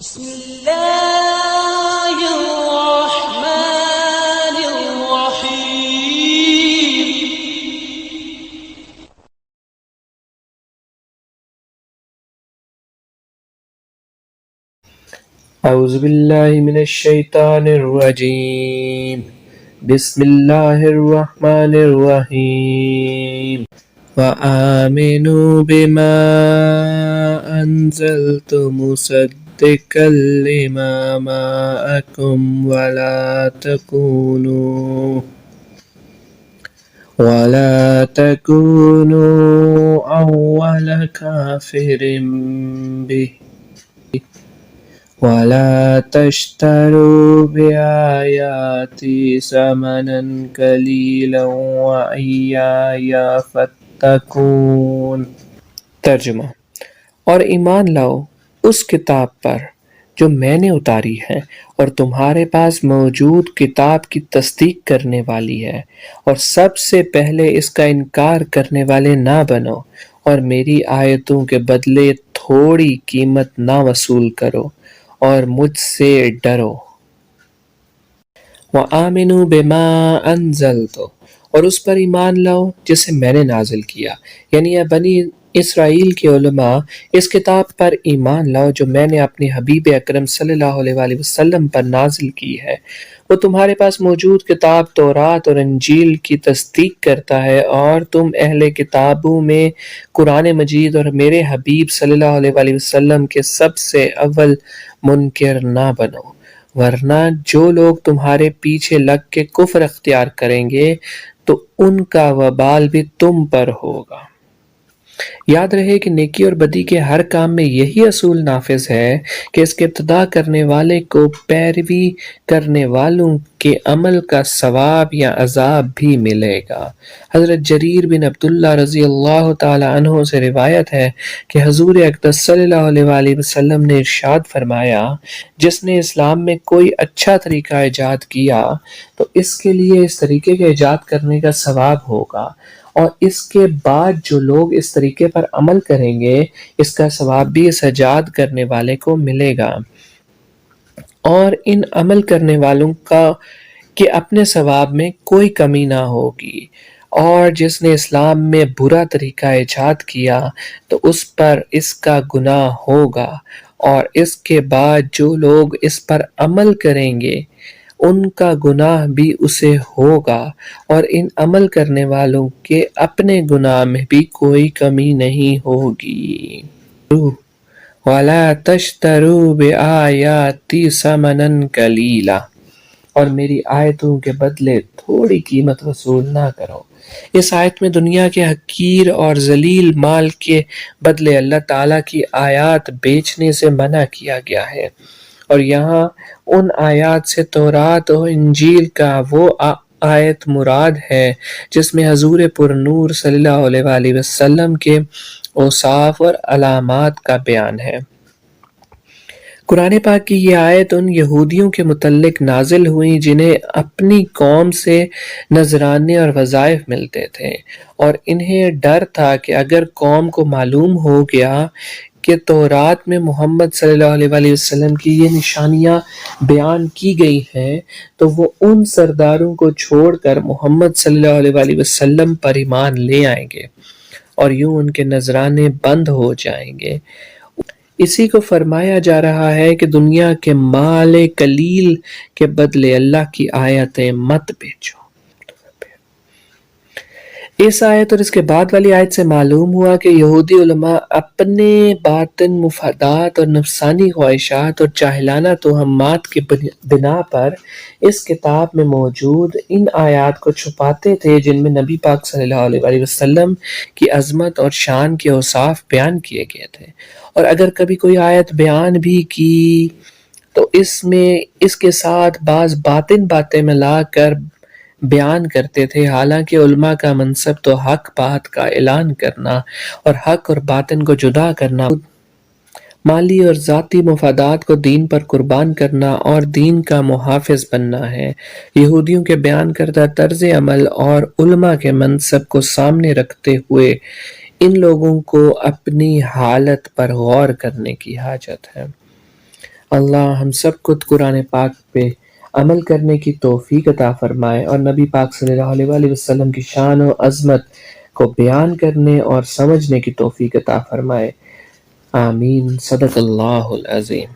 بسم الله الرحمن الرحيم. أعوذ بالله من الشيطان الرجيم. بسم الله الرحمن الرحيم. وآمنوا بما أنزلت مصدقا لما معكم ولا تكونوا أول كافر به ولا تشتروا بآياتي ثمنا قليلا وإياي فاتقون۔ ترجمہ: اور ایمان لاؤ اس کتاب پر جو میں نے اتاری ہے اور تمہارے پاس موجود کتاب کی تصدیق کرنے والی ہے، اور سب سے پہلے اس کا انکار کرنے والے نہ بنو، اور میری آیتوں کے بدلے تھوڑی قیمت نہ وصول کرو، اور مجھ سے ڈرو۔ وَآمِنُوا بِمَا أَنزَلْتُ، اور اس پر ایمان لاؤ جسے میں نے نازل کیا، یعنی اے بنی اسرائیل کے علماء، اس کتاب پر ایمان لاؤ جو میں نے اپنے حبیب اکرم صلی اللہ علیہ وسلم پر نازل کی ہے۔ وہ تمہارے پاس موجود کتاب تورات اور انجیل کی تصدیق کرتا ہے، اور تم اہل کتابوں میں قرآن مجید اور میرے حبیب صلی اللہ علیہ وسلم کے سب سے اول منکر نہ بنو، ورنہ جو لوگ تمہارے پیچھے لگ کے کفر اختیار کریں گے تو ان کا وبال بھی تم پر ہوگا۔ یاد رہے کہ نیکی اور بدی کے ہر کام میں یہی اصول نافذ ہے کہ اس کے ابتدا کرنے والے کو پیروی کرنے والوں کے عمل کا ثواب یا عذاب بھی ملے گا۔ حضرت جریر بن عبداللہ رضی اللہ تعالی عنہ سے روایت ہے کہ حضور اقدس صلی اللہ علیہ وسلم نے ارشاد فرمایا، جس نے اسلام میں کوئی اچھا طریقہ ایجاد کیا تو اس کے لیے اس طریقے کے ایجاد کرنے کا ثواب ہوگا، اور اس کے بعد جو لوگ اس طریقے پر عمل کریں گے اس کا ثواب بھی اس ایجاد کرنے والے کو ملے گا، اور ان عمل کرنے والوں کا کہ اپنے ثواب میں کوئی کمی نہ ہوگی۔ اور جس نے اسلام میں برا طریقہ ایجاد کیا تو اس پر اس کا گناہ ہوگا، اور اس کے بعد جو لوگ اس پر عمل کریں گے ان کا گناہ بھی اسے ہوگا، اور ان عمل کرنے والوں کے اپنے گناہ میں بھی کوئی کمی نہیں ہوگی۔ وَلَا تَشْتَرُوا بِآيَاتِي ثَمَنًا قَلِيلًا، اور میری آیتوں کے بدلے تھوڑی قیمت وصول نہ کرو۔ اس آیت میں دنیا کے حقیر اور ذلیل مال کے بدلے اللہ تعالیٰ کی آیات بیچنے سے منع کیا گیا ہے، اور یہاں ان آیات سے تورات و انجیل کا وہ آیت مراد ہے جس میں حضور پر نور صلی اللہ علیہ وسلم کے اوصاف اور علامات کا بیان ہے۔ قرآن پاک کی یہ آیت ان یہودیوں کے متعلق نازل ہوئی جنہیں اپنی قوم سے نذرانے اور وظائف ملتے تھے، اور انہیں ڈر تھا کہ اگر قوم کو معلوم ہو گیا کہ تورات میں محمد صلی اللہ علیہ وسلم کی یہ نشانیاں بیان کی گئی ہیں تو وہ ان سرداروں کو چھوڑ کر محمد صلی اللہ علیہ وسلم پر ایمان لے آئیں گے، اور یوں ان کے نذرانے بند ہو جائیں گے۔ اسی کو فرمایا جا رہا ہے کہ دنیا کے مال قلیل کے بدلے اللہ کی آیتیں مت بیچو۔ اس آیت اور اس کے بعد والی آیت سے معلوم ہوا کہ یہودی علماء اپنے باطن مفادات اور نفسانی خواہشات اور جاہلانہ توہمات کی بنا پر اس کتاب میں موجود ان آیات کو چھپاتے تھے جن میں نبی پاک صلی اللہ علیہ وسلم کی عظمت اور شان کے اوصاف بیان کیے گئے تھے، اور اگر کبھی کوئی آیت بیان بھی کی تو اس میں اس کے ساتھ بعض باطن باتیں ملا کر بیان کرتے تھے، حالانکہ علماء کا منصب تو حق بات کا اعلان کرنا اور حق اور باطن کو جدا کرنا، مالی اور ذاتی مفادات کو دین پر قربان کرنا اور دین کا محافظ بننا ہے۔ یہودیوں کے بیان کردہ طرز عمل اور علماء کے منصب کو سامنے رکھتے ہوئے ان لوگوں کو اپنی حالت پر غور کرنے کی حاجت ہے۔ اللہ ہم سب کو قرآن پاک پہ عمل کرنے کی توفیق عطا فرمائے اور نبی پاک صلی اللہ علیہ وآلہ وسلم کی شان و عظمت کو بیان کرنے اور سمجھنے کی توفیق عطا فرمائے، آمین، صدق اللہ العظیم۔